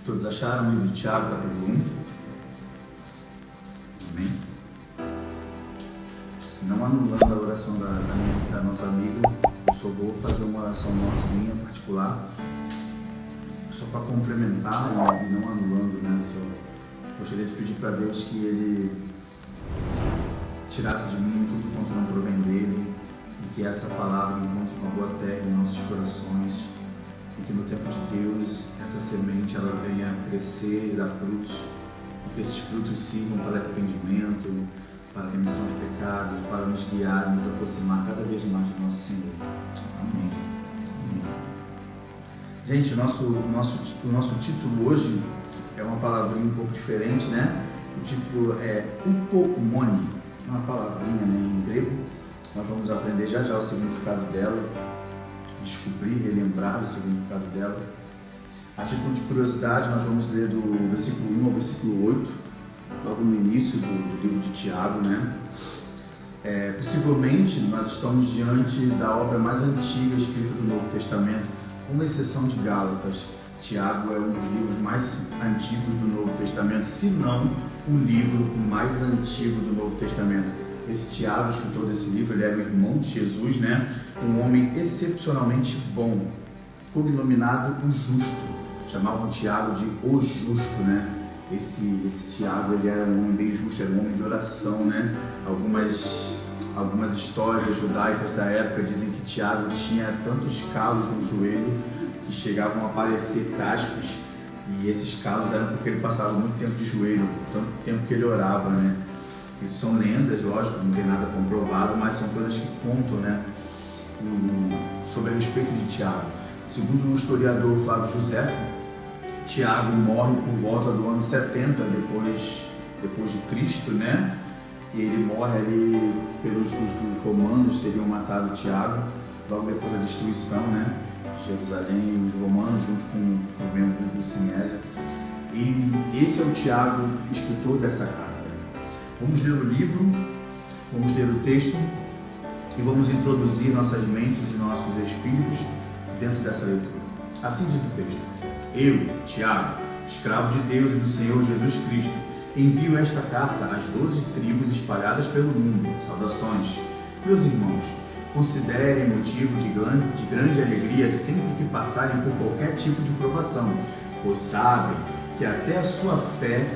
Todos acharam o livro de Tiago, capítulo 1? Amém? Não anulando a oração da nossa amiga, eu só vou fazer uma oração nossa, minha particular, só para complementar e não anulando, né? Só gostaria de pedir para Deus que Ele tirasse de mim tudo quanto não provém dele e que essa palavra encontre uma boa terra em nossos corações. E que no tempo de Deus, essa semente ela venha a crescer e dar frutos, e que esses frutos sirvam para arrependimento, para a remissão de pecados, para nos guiar, nos aproximar cada vez mais do nosso Senhor. Amém. Gente, o nosso título hoje é uma palavrinha um pouco diferente, né? O título é upomone, uma palavrinha, né, em grego. Nós vamos aprender já o significado dela, descobrir, relembrar o significado dela. A título de curiosidade, nós vamos ler do versículo 1 ao versículo 8, logo no início do livro de Tiago, né? Possivelmente, nós estamos diante da obra mais antiga escrita do Novo Testamento, com exceção de Gálatas. Tiago é um dos livros mais antigos do Novo Testamento, se não o livro mais antigo do Novo Testamento. Esse Tiago, escritor desse livro, ele era o irmão de Jesus, né? Um homem excepcionalmente bom, cognominado o Justo. Chamavam Tiago de o Justo, né? Esse Tiago, ele era um homem bem justo, era um homem de oração, né? Algumas histórias judaicas da época dizem que Tiago tinha tantos calos no joelho que chegavam a parecer cascos, e esses calos eram porque ele passava muito tempo de joelho, tanto tempo que ele orava, né? Isso são lendas, lógico, não tem nada comprovado, mas são coisas que contam, né, sobre a respeito de Tiago. Segundo o historiador Flávio José, Tiago morre por volta do ano 70 depois de Cristo, né? E ele morre ali pelos os romanos teriam matado Tiago logo depois da destruição, né, de Jerusalém, os romanos junto com os membros do Sinésia. E esse é o Tiago, escritor dessa carta. Vamos ler o livro, vamos ler o texto e vamos introduzir nossas mentes e nossos espíritos dentro dessa leitura. Assim diz o texto: Eu, Tiago, escravo de Deus e do Senhor Jesus Cristo, envio esta carta às 12 tribos espalhadas pelo mundo. Saudações. Meus irmãos, considerem motivo de grande alegria sempre que passarem por qualquer tipo de provação, pois sabem que até a sua fé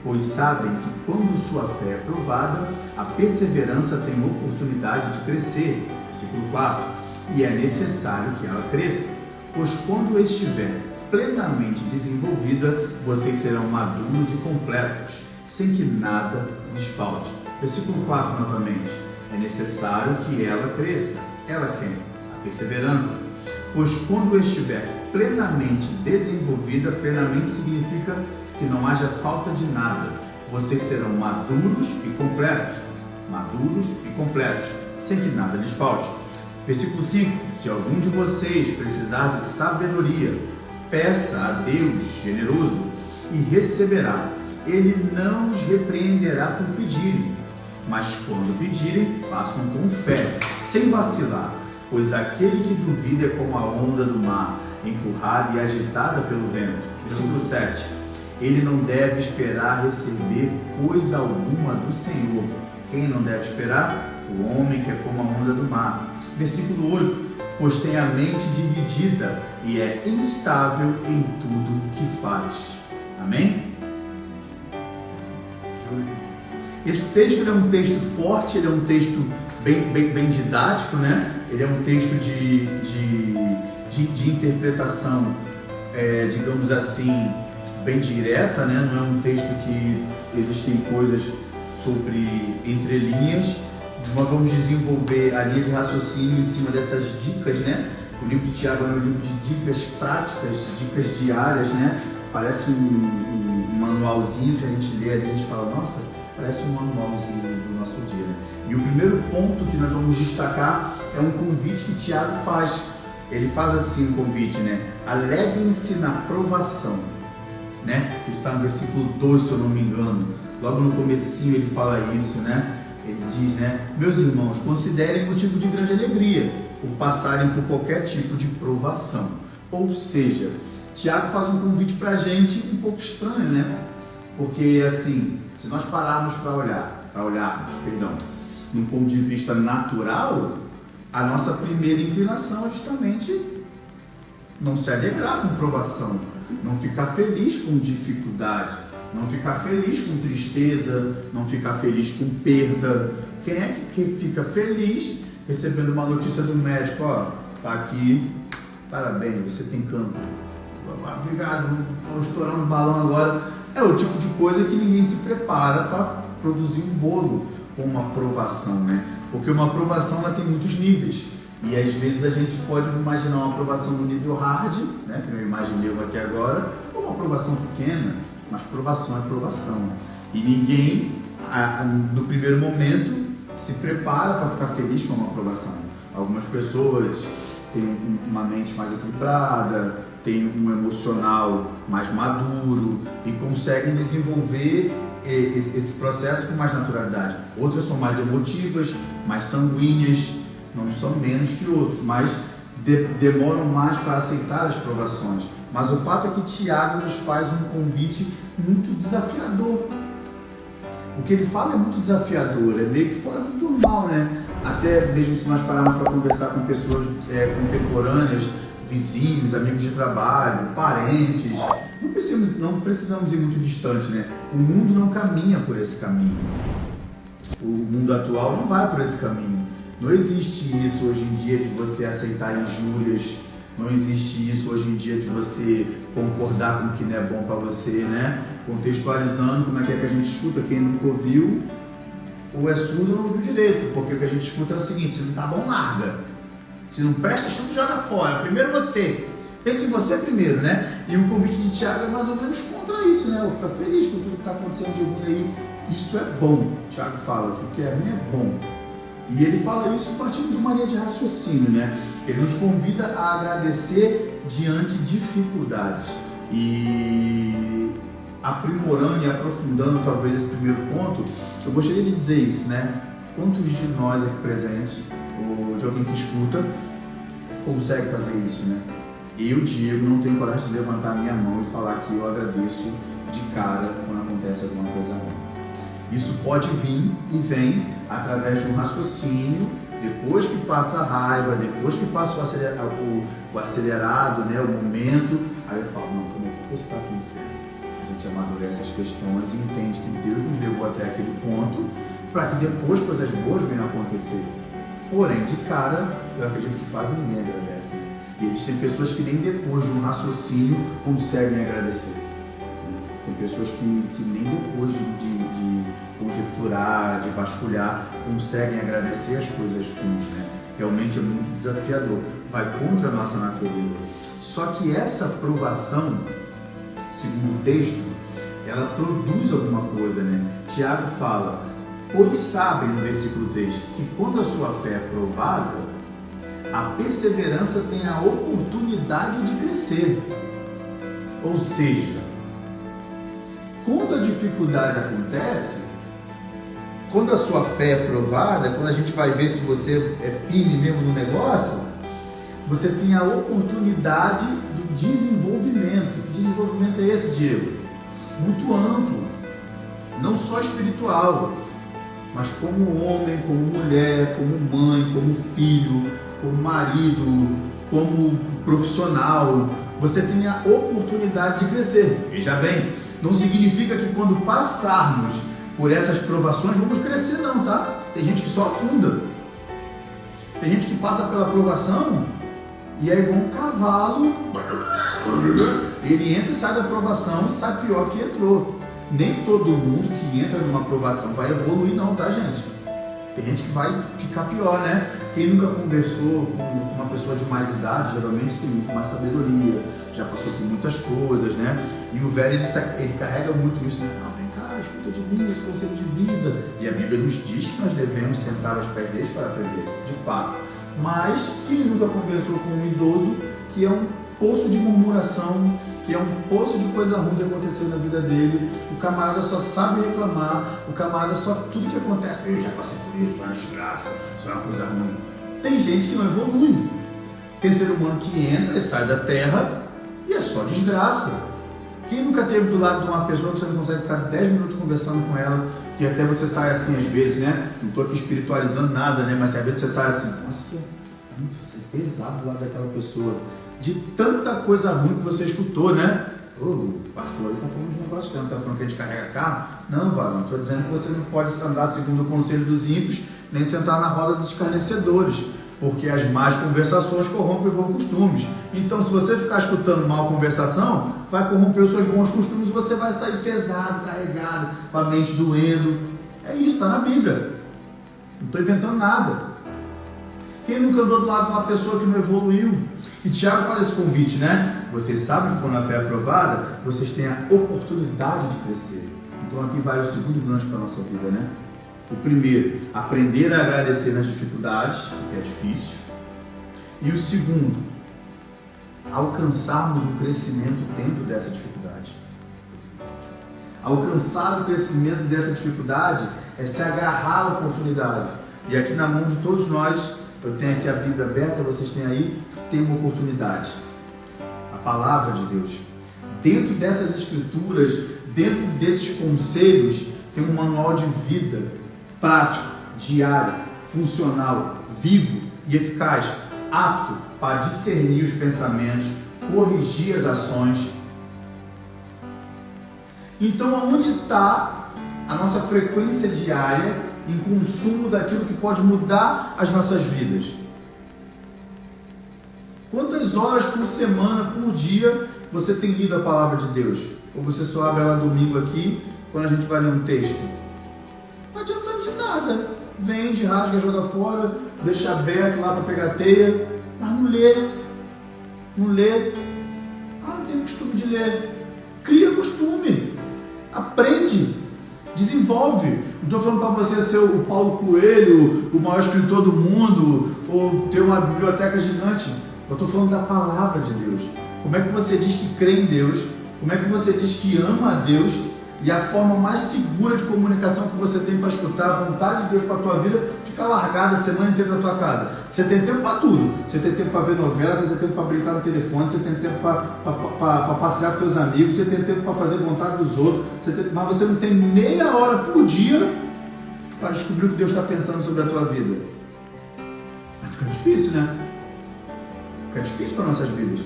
pois sabem que quando sua fé é provada, a perseverança tem oportunidade de crescer. Versículo 4. E é necessário que ela cresça, pois quando estiver plenamente desenvolvida, vocês serão maduros e completos, sem que nada lhes falte. Versículo 4 novamente. É necessário que ela cresça. Ela quem? A perseverança. Pois quando estiver plenamente desenvolvida, plenamente significa que não haja falta de nada. Vocês serão maduros e completos, sem que nada lhes falte. Versículo 5. Se algum de vocês precisar de sabedoria, peça a Deus generoso e receberá. Ele não os repreenderá por pedirem, mas quando pedirem, façam com fé, sem vacilar, pois aquele que duvida é como a onda do mar, empurrada e agitada pelo vento. Versículo 7. Ele não deve esperar receber coisa alguma do Senhor. Quem não deve esperar? O homem que é como a onda do mar. Versículo 8. Pois tem a mente dividida e é instável em tudo que faz. Amém? Esse texto é um texto forte, ele é um texto bem didático, né? Ele é um texto de interpretação, digamos assim, bem direta, né? Não é um texto que existem coisas sobre entrelinhas. Nós vamos desenvolver a linha de raciocínio em cima dessas dicas, né? O livro de Tiago é um livro de dicas práticas, dicas diárias, né? Parece um manualzinho que a gente lê ali, a gente fala, nossa, parece um manualzinho do nosso dia, né? E o primeiro ponto que nós vamos destacar é um convite que Tiago faz. Ele faz assim um convite, né? Alegrem-se na provação. né? Está no versículo 2, se eu não me engano. Logo no comecinho ele fala isso, né? Ele diz, né? Meus irmãos, considerem motivo de grande alegria por passarem por qualquer tipo de provação. Ou seja, Tiago faz um convite para a gente um pouco estranho, né? Porque assim, se nós pararmos para olharmos, num ponto de vista natural, a nossa primeira inclinação é justamente não se alegrar com provação, não ficar feliz com dificuldade, não ficar feliz com tristeza, não ficar feliz com perda. Quem é que fica feliz recebendo uma notícia do médico? Ó, tá aqui, parabéns, você tem câncer. Obrigado, estou estourando o balão agora. É o tipo de coisa que ninguém se prepara para produzir um bolo com uma aprovação, né? Porque uma aprovação ela tem muitos níveis. E às vezes a gente pode imaginar uma aprovação no nível hard, né? Que eu imaginei aqui agora, ou uma aprovação pequena, mas aprovação é aprovação. E ninguém, no primeiro momento, se prepara para ficar feliz com uma aprovação. Algumas pessoas têm uma mente mais equilibrada, têm um emocional mais maduro e conseguem desenvolver esse processo com mais naturalidade. Outras são mais emotivas, mais sanguíneas, não são menos que outros, mas demoram mais para aceitar as provações. Mas o fato é que Tiago nos faz um convite muito desafiador. O que ele fala é muito desafiador, é meio que fora do normal, né? Até mesmo se nós pararmos para conversar com pessoas contemporâneas, vizinhos, amigos de trabalho, parentes, não precisamos ir muito distante, né? O mundo não caminha por esse caminho. O mundo atual não vai por esse caminho. Não existe isso hoje em dia de você aceitar injúrias, não existe isso hoje em dia de você concordar com o que não é bom para você, né? Contextualizando como é que a gente escuta, quem nunca ouviu, ou é surdo ou não ouviu direito, porque o que a gente escuta é o seguinte: se não tá bom, larga. Se não presta, chuta e joga fora. Primeiro você. Pense em você primeiro, né? E o convite de Tiago é mais ou menos contra isso, né? Eu fico feliz com tudo que está acontecendo de ruim aí. Isso é bom. Tiago fala que o que é ruim é bom. E ele fala isso partindo de uma linha de raciocínio, né? Ele nos convida a agradecer diante de dificuldades. E aprimorando e aprofundando talvez esse primeiro ponto, eu gostaria de dizer isso, né? Quantos de nós aqui presentes, ou de alguém que escuta, consegue fazer isso, né? Eu, Diego, não tenho coragem de levantar a minha mão e falar que eu agradeço de cara quando acontece alguma coisa ruim. Isso pode vir e vem através de um raciocínio, depois que passa a raiva, depois que passa o acelerado, né, o momento, aí eu falo, não, como é que isso está acontecendo? A gente amadurece as questões e entende que Deus nos levou até aquele ponto para que depois coisas boas venham a acontecer. Porém, de cara, eu acredito que quase ninguém agradece. E existem pessoas que nem depois de um raciocínio conseguem agradecer. Tem pessoas que nem depois de conjecturar, de vasculhar, conseguem agradecer as coisas ruins, né? Realmente é muito desafiador, vai contra a nossa natureza. Só que essa provação, segundo o texto, ela produz alguma coisa, né? Tiago fala: pois sabem, no versículo 3, que quando a sua fé é provada, a perseverança tem a oportunidade de crescer. Ou seja, quando a dificuldade acontece, quando a sua fé é provada, quando a gente vai ver se você é firme mesmo no negócio, você tem a oportunidade do desenvolvimento. Que desenvolvimento é esse, Diego? Muito amplo, não só espiritual, mas como homem, como mulher, como mãe, como filho, como marido, como profissional. Você tem a oportunidade de crescer. Veja bem, não significa que quando passarmos por essas provações vamos crescer, não, tá? Tem gente que só afunda. Tem gente que passa pela provação e é igual um cavalo. Ele entra e sai da provação e sai pior que entrou. Nem todo mundo que entra numa provação vai evoluir, não, tá, gente? Tem gente que vai ficar pior, né? Quem nunca conversou com uma pessoa de mais idade, geralmente tem muito mais sabedoria, já passou por muitas coisas, né? E o velho, ele carrega muito isso, né? Ah, vem cá, escuta de mim, esse conselho de vida. E a Bíblia nos diz que nós devemos sentar aos pés deles para aprender, de fato. Mas quem nunca conversou com um idoso que é um poço de murmuração, que é um poço de coisa ruim que aconteceu na vida dele, o camarada só sabe reclamar, o camarada só, tudo que acontece, eu já passei por isso, é uma desgraça, isso é uma coisa ruim. Tem gente que não evolui, tem ser humano que entra e sai da terra e é só desgraça. Quem nunca esteve do lado de uma pessoa que você não consegue ficar 10 minutos conversando com ela, que até você sai assim às vezes, né? Não estou aqui espiritualizando nada, né? Mas às vezes você sai assim, nossa, é pesado do lado daquela pessoa, de tanta coisa ruim que você escutou, né? O pastor está falando de negócio, não está falando que a gente carrega carro? Não, varão, estou dizendo que você não pode andar segundo o conselho dos ímpios, nem sentar na roda dos escarnecedores, porque as más conversações corrompem bons costumes. Então, se você ficar escutando mal conversação, vai corromper os seus bons costumes e você vai sair pesado, carregado, com a mente doendo. É isso, está na Bíblia. Não estou inventando nada. Quem nunca andou do lado de uma pessoa que não evoluiu? E Tiago faz esse convite, né? Vocês sabem que quando a fé é aprovada, vocês têm a oportunidade de crescer. Então aqui vai o segundo gancho para a nossa vida, né? O primeiro, aprender a agradecer nas dificuldades, que é difícil. E o segundo, alcançarmos um crescimento dentro dessa dificuldade. Alcançar o crescimento dessa dificuldade é se agarrar à oportunidade. E aqui na mão de todos nós, eu tenho aqui a Bíblia aberta, vocês têm aí, tem uma oportunidade. A palavra de Deus. Dentro dessas escrituras, dentro desses conselhos, tem um manual de vida prático, diário, funcional, vivo e eficaz, apto para discernir os pensamentos, corrigir as ações. Então, aonde está a nossa frequência diária em consumo daquilo que pode mudar as nossas vidas? Quantas horas por semana, por dia, você tem lido a palavra de Deus? Ou você só abre ela domingo aqui, quando a gente vai ler um texto? Não adianta de nada. Vende, rasga, joga fora, deixa aberto lá para pegar teia, mas não lê. Não lê. Não tem costume de ler. Cria costume. Aprende. Desenvolve. Não estou falando para você ser o Paulo Coelho, o maior escritor do mundo, ou ter uma biblioteca gigante. Eu estou falando da palavra de Deus. Como é que você diz que crê em Deus? Como é que você diz que ama a Deus? E a forma mais segura de comunicação que você tem para escutar a vontade de Deus para a tua vida, fica largada a semana inteira na tua casa. Você tem tempo para tudo. Você tem tempo para ver novela, você tem tempo para brincar no telefone, você tem tempo para passear com teus amigos, você tem tempo para fazer vontade dos outros, mas você não tem meia hora por dia para descobrir o que Deus está pensando sobre a tua vida. Vai ficar difícil, né? Fica difícil para nossas vidas.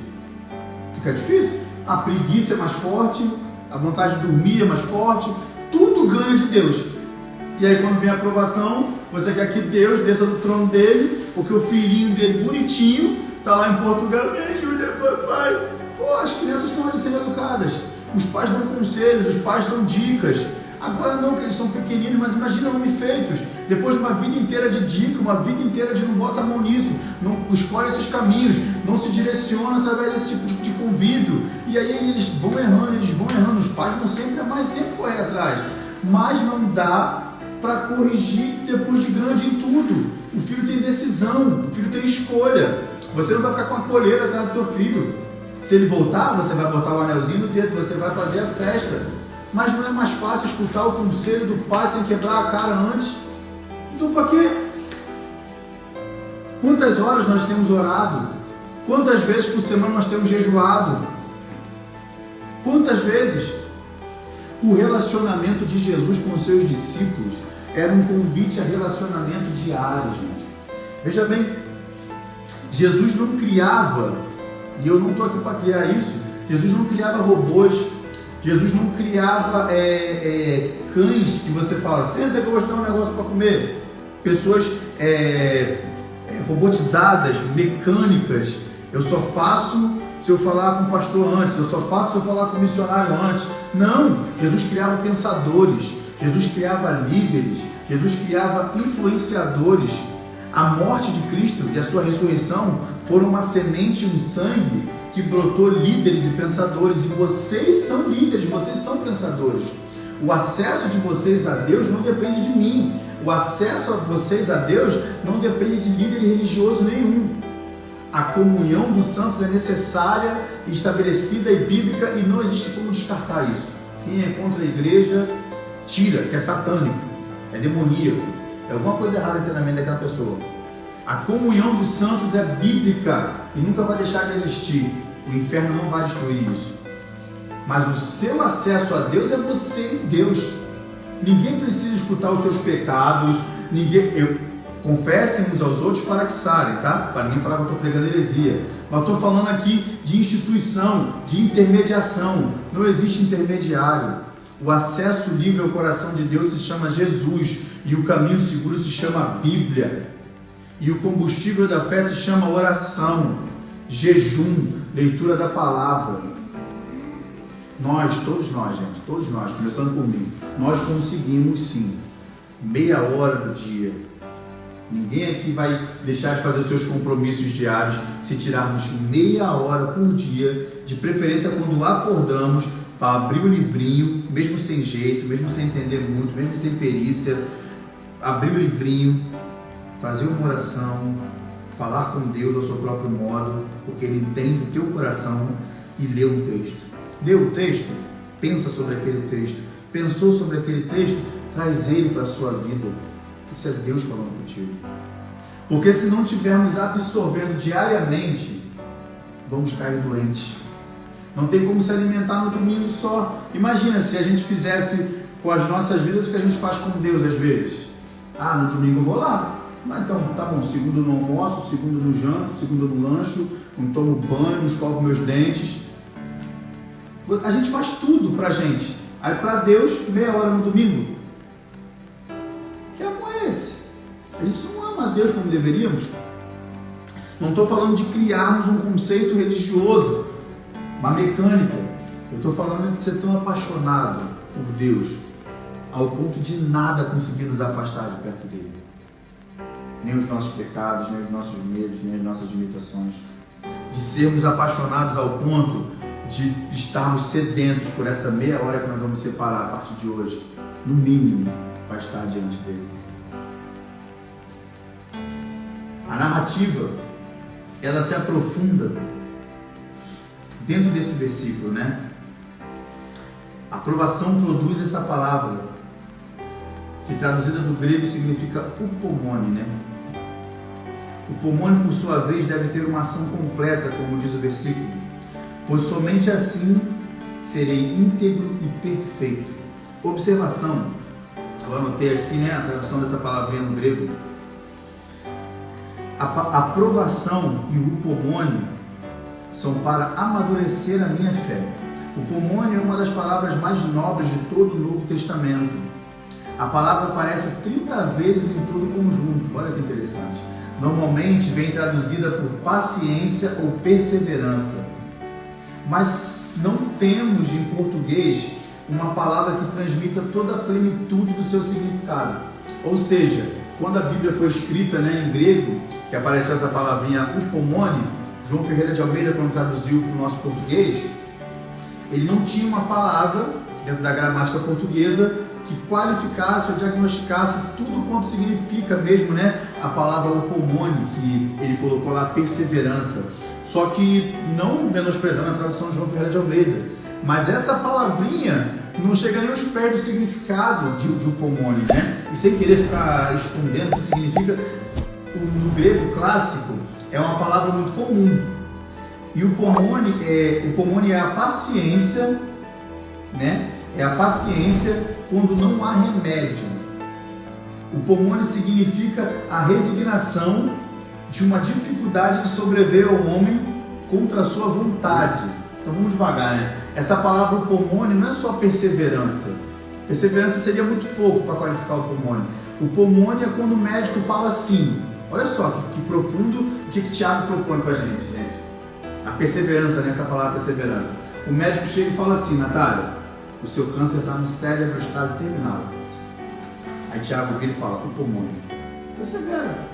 Fica difícil. A preguiça é mais forte, a vontade de dormir é mais forte, tudo ganha de Deus. E aí quando vem a aprovação, você quer que Deus desça do trono dele, porque o filhinho dele bonitinho está lá em Portugal, me ajuda, papai. Pô, as crianças estão ali sendo educadas, os pais dão conselhos, os pais dão dicas. Agora não, que eles são pequeninos, mas imagina homens feitos, depois de uma vida inteira de dica, uma vida inteira de não bota a mão nisso, não escolhe esses caminhos, não se direciona através desse tipo de convívio, e aí eles vão errando, os pais vão sempre amar e sempre correr atrás, mas não dá para corrigir depois de grande em tudo. O filho tem decisão, o filho tem escolha, você não vai ficar com a coleira atrás do teu filho, se ele voltar, você vai botar o anelzinho no dedo, você vai fazer a festa. Mas não é mais fácil escutar o conselho do pai sem quebrar a cara antes? Então para quê? Quantas horas nós temos orado? Quantas vezes por semana nós temos jejuado? Quantas vezes? O relacionamento de Jesus com os seus discípulos era um convite a relacionamento diário, gente. Veja bem, Jesus não criava, e eu não estou aqui para criar isso, Jesus não criava robôs, Jesus não criava cães que você fala, senta que eu vou te dar um negócio para comer. Pessoas robotizadas, mecânicas. Eu só faço se eu falar com o pastor antes, eu só faço se eu falar com o missionário antes. Não, Jesus criava pensadores, Jesus criava líderes, Jesus criava influenciadores. A morte de Cristo e a sua ressurreição foram uma semente, um sangue que brotou líderes e pensadores, e vocês são líderes, vocês são pensadores. O acesso de vocês a Deus não depende de mim, o acesso a vocês a Deus não depende de líder religioso nenhum. A comunhão dos santos é necessária, estabelecida e bíblica, e não existe como descartar isso. Quem é contra a igreja, tira, que é satânico, é demoníaco, é alguma coisa errada no treinamento daquela pessoa. A comunhão dos santos é bíblica e nunca vai deixar de existir. O inferno não vai destruir isso. Mas o seu acesso a Deus é você e Deus. Ninguém precisa escutar os seus pecados. Confessem uns aos outros para que sarem, tá? Para ninguém falar que eu estou pregando heresia. Mas estou falando aqui de instituição, de intermediação. Não existe intermediário. O acesso livre ao coração de Deus se chama Jesus. E o caminho seguro se chama Bíblia. E o combustível da fé se chama oração, jejum, leitura da palavra. Todos nós, gente, todos nós, começando por mim, nós conseguimos sim, meia hora do dia. Ninguém aqui vai deixar de fazer os seus compromissos diários se tirarmos meia hora por dia, de preferência quando acordamos, para abrir o livrinho, mesmo sem jeito, mesmo sem entender muito, mesmo sem perícia, abrir o livrinho, fazer uma oração, falar com Deus ao seu próprio modo, porque Ele entende o teu coração, e ler o texto. Lê o texto, pensa sobre aquele texto, pensou sobre aquele texto, traz ele para a sua vida. Isso é Deus falando contigo. Porque se não tivermos absorvendo diariamente, vamos cair doentes. Não tem como se alimentar no domingo só. Imagina se a gente fizesse com as nossas vidas o que a gente faz com Deus às vezes. No domingo eu vou lá. Mas então, tá bom, segundo no almoço, segundo no janto, segundo no lancho, não tomo banho, não escovo meus dentes. A gente faz tudo pra gente. Aí pra Deus, meia hora no domingo. Que amor é esse? A gente não ama a Deus como deveríamos. Não estou falando de criarmos um conceito religioso, uma mecânica. Eu estou falando de ser tão apaixonado por Deus, ao ponto de nada conseguir nos afastar de perto dele. Nem os nossos pecados, nem os nossos medos, nem as nossas limitações. De sermos apaixonados ao ponto de estarmos sedentos por essa meia hora que nós vamos separar a partir de hoje, no mínimo, para estar diante dele. A narrativa, ela se aprofunda dentro desse versículo, né? A aprovação produz essa palavra, que traduzida do grego significa upomone, né? O pomone, por sua vez, deve ter uma ação completa, como diz o versículo, pois somente assim serei íntegro e perfeito. Observação, eu anotei aqui, né, a tradução dessa palavrinha no grego. A aprovação e o upomone são para amadurecer a minha fé. O upomone é uma das palavras mais nobres de todo o Novo Testamento. A palavra aparece 30 vezes em todo o conjunto. Olha que interessante. Normalmente vem traduzida por paciência ou perseverança. Mas não temos em português uma palavra que transmita toda a plenitude do seu significado. Ou seja, quando a Bíblia foi escrita, né, em grego, que apareceu essa palavrinha upomone, João Ferreira de Almeida, quando traduziu para o nosso português, ele não tinha uma palavra dentro da gramática portuguesa que qualificasse ou diagnosticasse tudo quanto significa mesmo, né, a palavra upomone, que ele colocou lá, perseverança. Só que não menosprezando a tradução de João Ferreira de Almeida, mas essa palavrinha não chega nem aos pés do significado de upomone, né? E sem querer ficar escondendo o que significa, no grego clássico é uma palavra muito comum. E o upomone é a paciência, né? É a paciência quando não há remédio. O upomone significa a resignação de uma dificuldade que sobreveio ao homem contra a sua vontade. Então vamos devagar, né? Essa palavra upomone não é só perseverança. Perseverança seria muito pouco para qualificar o upomone. O upomone é quando o médico fala assim. Olha só que profundo o que Tiago propõe para a gente. A perseverança, nessa palavra perseverança. O médico chega e fala assim: Natália, o seu câncer está no cérebro, estado terminal. Aí Tiago vira e fala: upomone. Persevera.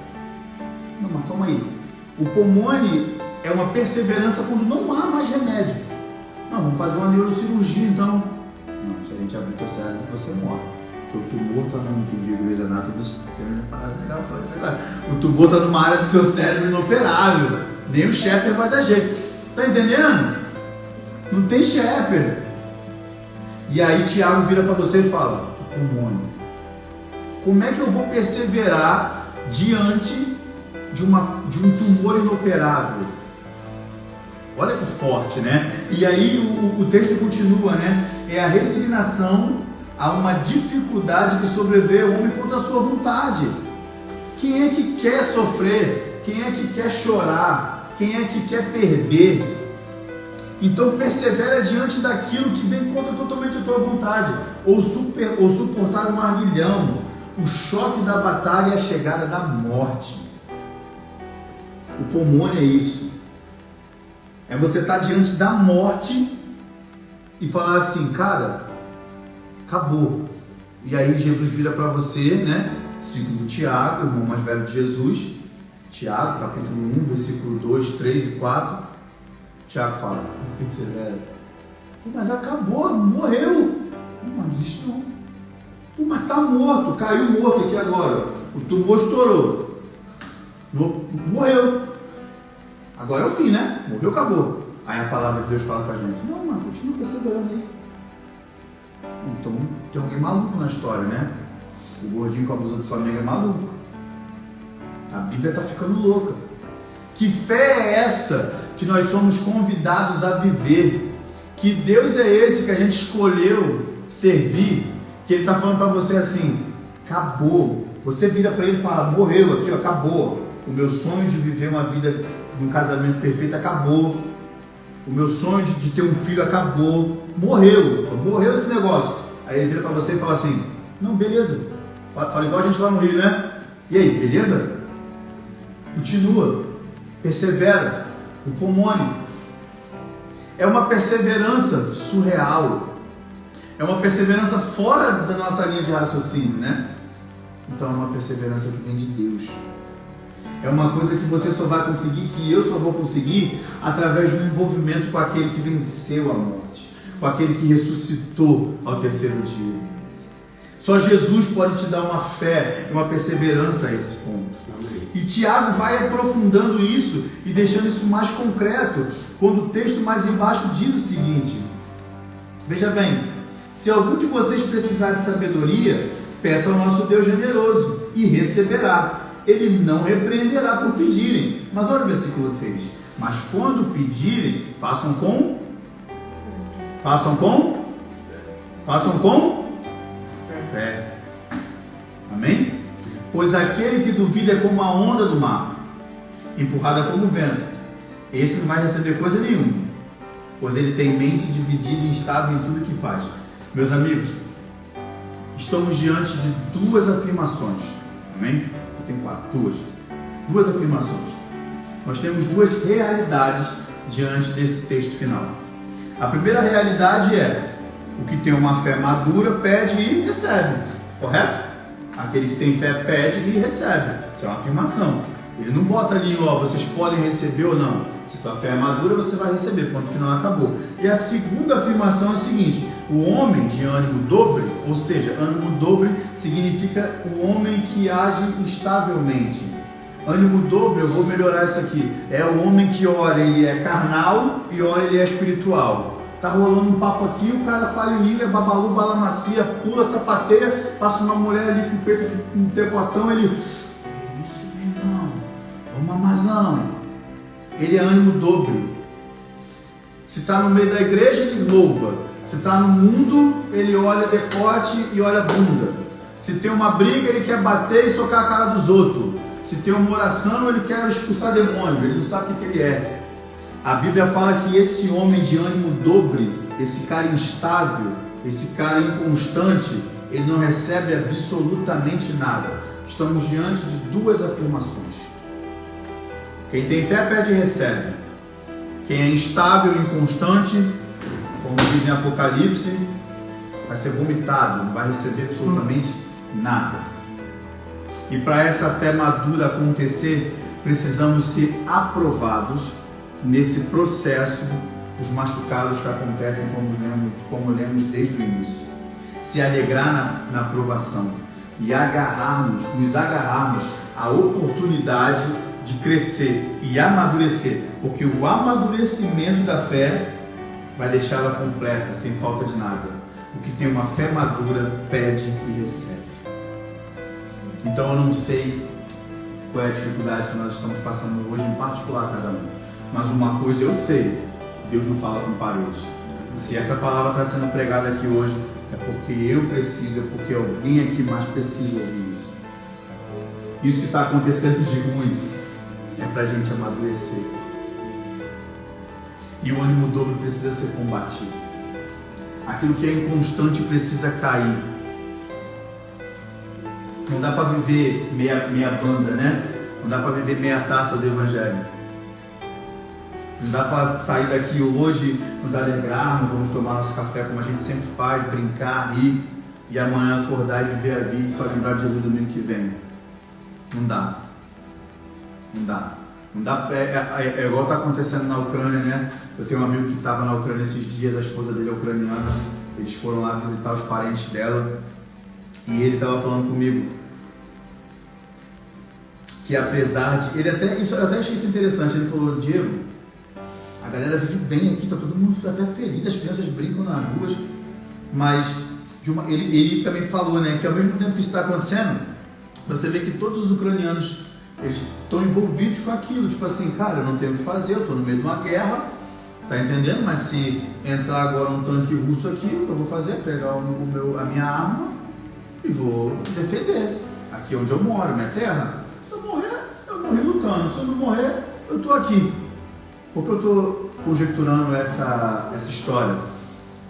Não, mas calma aí. O upomone é uma perseverança quando não há mais remédio. Não, vamos fazer uma neurocirurgia então. Não, se a gente abrir teu cérebro, você morre. Porque o tumor está num que viu Grey's Anatomy, tem uma parada legal falar isso agora. O tumor está numa área do seu cérebro inoperável. Nem o Shepard vai dar jeito. Tá entendendo? Não tem Shepard. E aí Tiago vira para você e fala: pulmônio. Como é que eu vou perseverar diante de um tumor inoperável? Olha que forte, né? E aí o texto continua, né? É a resignação a uma dificuldade que sobreveio ao homem contra a sua vontade. Quem é que quer sofrer? Quem é que quer chorar? Quem é que quer perder? Então persevera diante daquilo que vem contra totalmente a tua vontade, ou suportar um arguilhão, o choque da batalha e a chegada da morte. O pulmônio é isso. É você estar diante da morte e falar assim: cara, acabou. E aí Jesus vira para você, né? Segundo Tiago, o irmão mais velho de Jesus, Tiago, capítulo 1, versículo 2, 3 e 4. Tiago fala: persevera. Mas acabou, morreu. Não existe não. Mas está morto, caiu morto aqui agora. O tumor estourou. Morreu. Agora é o fim, né? Morreu, acabou. Aí a palavra de Deus fala pra gente: não, mas continua perseverando aí. Então tem alguém maluco na história, né? O gordinho com a blusa do Flamengo é maluco. A Bíblia está ficando louca. Que fé é essa que nós somos convidados a viver? Que Deus é esse que a gente escolheu servir? Que Ele está falando para você assim: acabou. Você vira para Ele e fala: morreu aqui, acabou. O meu sonho de viver uma vida de um casamento perfeito acabou. O meu sonho de ter um filho acabou. Morreu esse negócio. Aí Ele vira para você e fala assim: não, beleza. Fala igual a gente lá no Rio, né? E aí, beleza? Continua, persevera. O pulmônio é uma perseverança surreal, é uma perseverança fora da nossa linha de raciocínio, né? Então é uma perseverança que vem de Deus. É uma coisa que você só vai conseguir, que eu só vou conseguir, através de um envolvimento com aquele que venceu a morte, com aquele que ressuscitou ao terceiro dia. Só Jesus pode te dar uma fé e uma perseverança a esse ponto. E Tiago vai aprofundando isso e deixando isso mais concreto, quando o texto mais embaixo diz o seguinte: veja bem, se algum de vocês precisar de sabedoria, peça ao nosso Deus generoso e receberá. Ele não repreenderá por pedirem. Mas olha o versículo 6. Mas quando pedirem, façam com fé. Amém? Pois aquele que duvida é como a onda do mar, empurrada como o vento. Esse não vai receber coisa nenhuma, pois ele tem mente dividida e instável em tudo que faz. Meus amigos, estamos diante de duas afirmações. Amém? Eu tenho quatro. Duas afirmações. Nós temos duas realidades diante desse texto final. A primeira realidade é: o que tem uma fé madura pede e recebe. Correto? Aquele que tem fé pede e recebe. Isso é uma afirmação. Ele não bota ali, ó, vocês podem receber ou não. Se tua fé é madura, você vai receber. Ponto final, acabou. E a segunda afirmação é a seguinte: o homem de ânimo dobre, ou seja, ânimo dobre significa o homem que age instavelmente. Ânimo dobre, eu vou melhorar isso aqui, é o homem que ora ele é carnal e ora ele é espiritual. Tá rolando um papo aqui, o cara fala em língua, babalu, balamacia, pula, sapateia, passa uma mulher ali com o peito, com um tecotão, ele... isso, meu irmão, é uma mazão. Ele é ânimo dobre. Se está no meio da igreja, ele louva. Se está no mundo, ele olha decote e olha bunda. Se tem uma briga, ele quer bater e socar a cara dos outros. Se tem uma oração, ele quer expulsar demônio, ele não sabe o que ele é. A Bíblia fala que esse homem de ânimo dobre, esse cara instável, esse cara inconstante, ele não recebe absolutamente nada. Estamos diante de duas afirmações. Quem tem fé pede e recebe. Quem é instável e inconstante, como diz em Apocalipse, vai ser vomitado, não vai receber absolutamente nada. E para essa fé madura acontecer, precisamos ser aprovados nesse processo dos machucados que acontecem, como lemos desde o início. Se alegrar na aprovação e nos agarrarmos à oportunidade de crescer e amadurecer, porque o amadurecimento da fé vai deixá-la completa, sem falta de nada. O que tem uma fé madura pede e recebe. Então eu não sei qual é a dificuldade que nós estamos passando hoje, em particular cada um, mas uma coisa eu sei: Deus não fala com paredes. Se essa palavra está sendo pregada aqui hoje, é porque eu preciso, é porque alguém aqui mais precisa ouvir isso. Isso que está acontecendo de muito é para a gente amadurecer. E o ânimo dobro precisa ser combatido. Aquilo que é inconstante precisa cair. Não dá para viver meia banda, né? Não dá para viver meia taça do Evangelho. Não dá para sair daqui hoje, nos alegrarmos, vamos tomar nosso café como a gente sempre faz, brincar, rir, e amanhã acordar e viver a vida e só lembrar de Jesus domingo que vem. Não dá. Não dá. Não dá. É igual está acontecendo na Ucrânia, né? Eu tenho um amigo que estava na Ucrânia esses dias, a esposa dele é ucraniana, eles foram lá visitar os parentes dela, e ele estava falando comigo que apesar de... eu até achei isso interessante, ele falou: Diego, a galera vive bem aqui, está todo mundo até feliz, as crianças brincam nas ruas, mas ele também falou, né, que ao mesmo tempo que isso está acontecendo, você vê que todos os ucranianos, eles estão envolvidos com aquilo, tipo assim, cara, eu não tenho o que fazer, eu estou no meio de uma guerra, tá entendendo? Mas se entrar agora um tanque russo aqui, o que eu vou fazer é pegar a minha arma e vou defender, aqui onde eu moro, minha terra. Se eu morri lutando, se eu não morrer, eu estou aqui. Por que eu estou conjecturando essa história?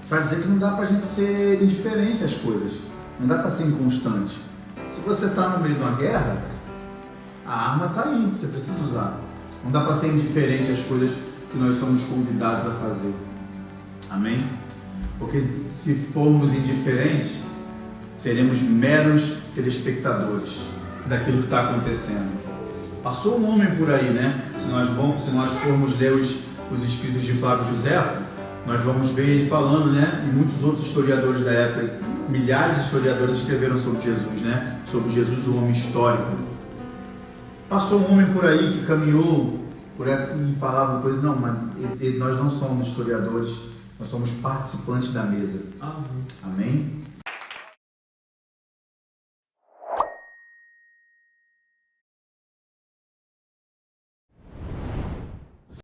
Para dizer que não dá para a gente ser indiferente às coisas, não dá para ser inconstante. Se você está no meio de uma guerra, a arma está aí, você precisa usar. Não dá para ser indiferente às coisas que nós somos convidados a fazer. Amém? Porque se formos indiferentes, seremos meros telespectadores daquilo que está acontecendo. Passou um homem por aí, né? Se nós formos ler os escritos de Flávio Josefo, nós vamos ver ele falando, né? E muitos outros historiadores da época, milhares de historiadores escreveram sobre Jesus, né? Sobre Jesus, o homem histórico. Passou um homem por aí que caminhou por essa e falava coisa. Não, mas nós não somos historiadores, nós somos participantes da mesa. Amém?